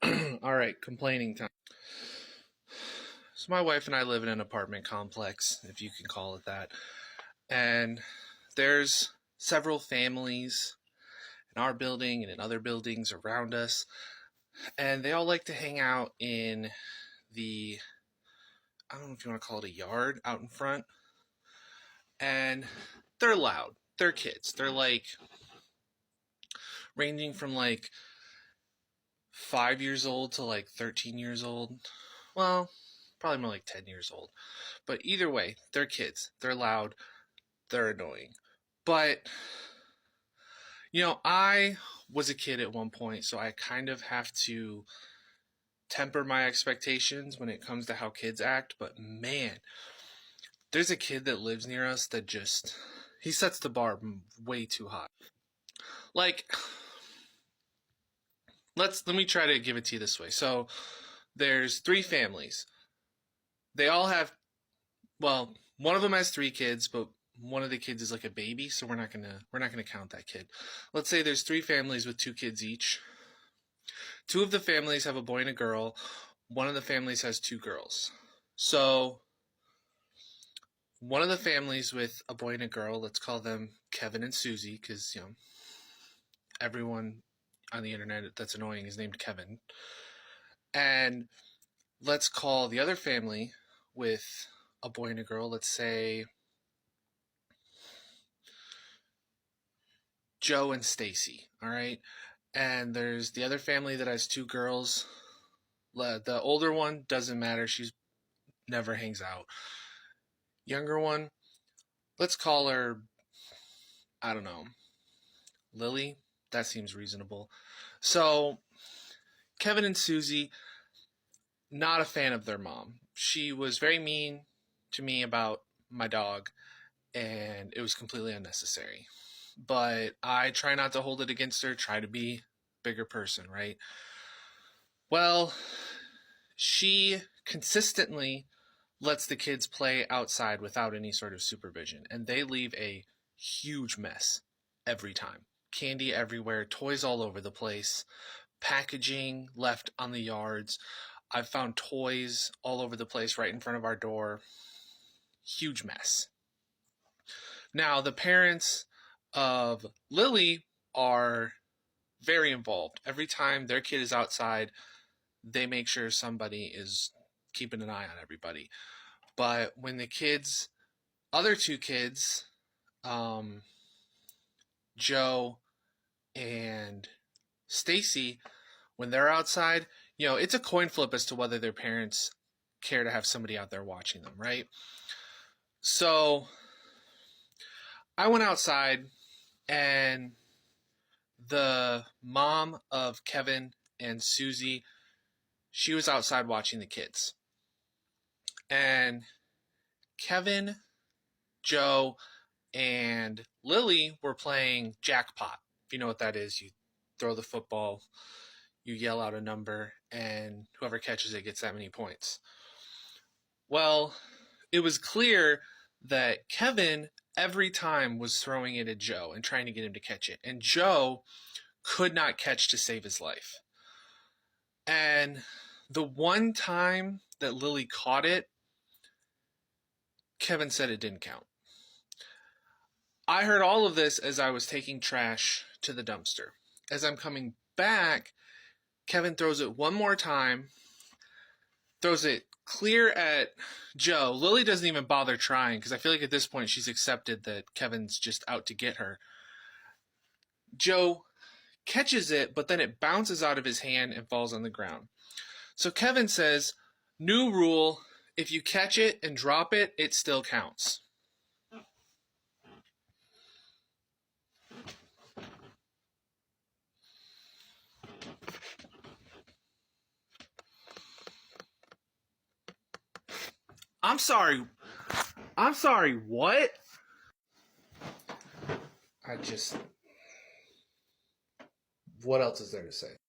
All right, complaining time. So my wife and I live in an apartment complex, if you can call it that. And there's several families in our building and in other buildings around us. And they all like to hang out in the, I don't know if you want to call it a yard out in front. And they're loud. They're kids. They're like ranging from like 5 years old to like 13 years old. Well, probably more like 10 years old. But either way, they're kids. They're loud. They're annoying. But, I was a kid at one point, so I kind of have to temper my expectations when it comes to how kids act. But man, there's a kid that lives near us that he sets the bar way too high. Like, let me try to give it to you this way. So, there's three families. They all have, well, one of them has three kids, but one of the kids is like a baby, so we're not gonna count that kid. Let's say there's three families with two kids each. Two of the families have a boy and a girl. One of the families has two girls. So one of the families with a boy and a girl, let's call them Kevin and Susie, because everyone on the internet that's annoying is named Kevin. And let's call the other family with a boy and a girl, let's say Joe and Stacy, all right? And there's the other family that has two girls. The older one doesn't matter. She's never hangs out. Younger one, let's call her, I don't know, Lily. That seems reasonable. So, Kevin and Susie, not a fan of their mom. She was very mean to me about my dog, and it was completely unnecessary. But I try not to hold it against her, try to be a bigger person, right? Well, she consistently lets the kids play outside without any sort of supervision, and they leave a huge mess every time. Candy everywhere, toys all over the place, packaging left on the yards. I've found toys all over the place right in front of our door. Huge mess. Now, the parents of Lily are very involved. Every time their kid is outside, they make sure somebody is keeping an eye on everybody. But when other two kids, Joe and Stacy, when they're outside, it's a coin flip as to whether their parents care to have somebody out there watching them, right? So I went outside, and the mom of Kevin and Susie, she was outside watching the kids. And Kevin, Joe, and Lily were playing jackpot. If you know what that is, you throw the football, you yell out a number, and whoever catches it gets that many points. Well, it was clear that Kevin every time was throwing it at Joe and trying to get him to catch it. And Joe could not catch to save his life. And the one time that Lily caught it, Kevin said it didn't count. I heard all of this as I was taking trash to the dumpster. As I'm coming back, Kevin throws it one more time, throws it clear at Joe. Lily doesn't even bother trying because I feel like at this point she's accepted that Kevin's just out to get her. Joe catches it, but then it bounces out of his hand and falls on the ground. So Kevin says, new rule, if you catch it and drop it, it still counts. I'm sorry, what? What else is there to say?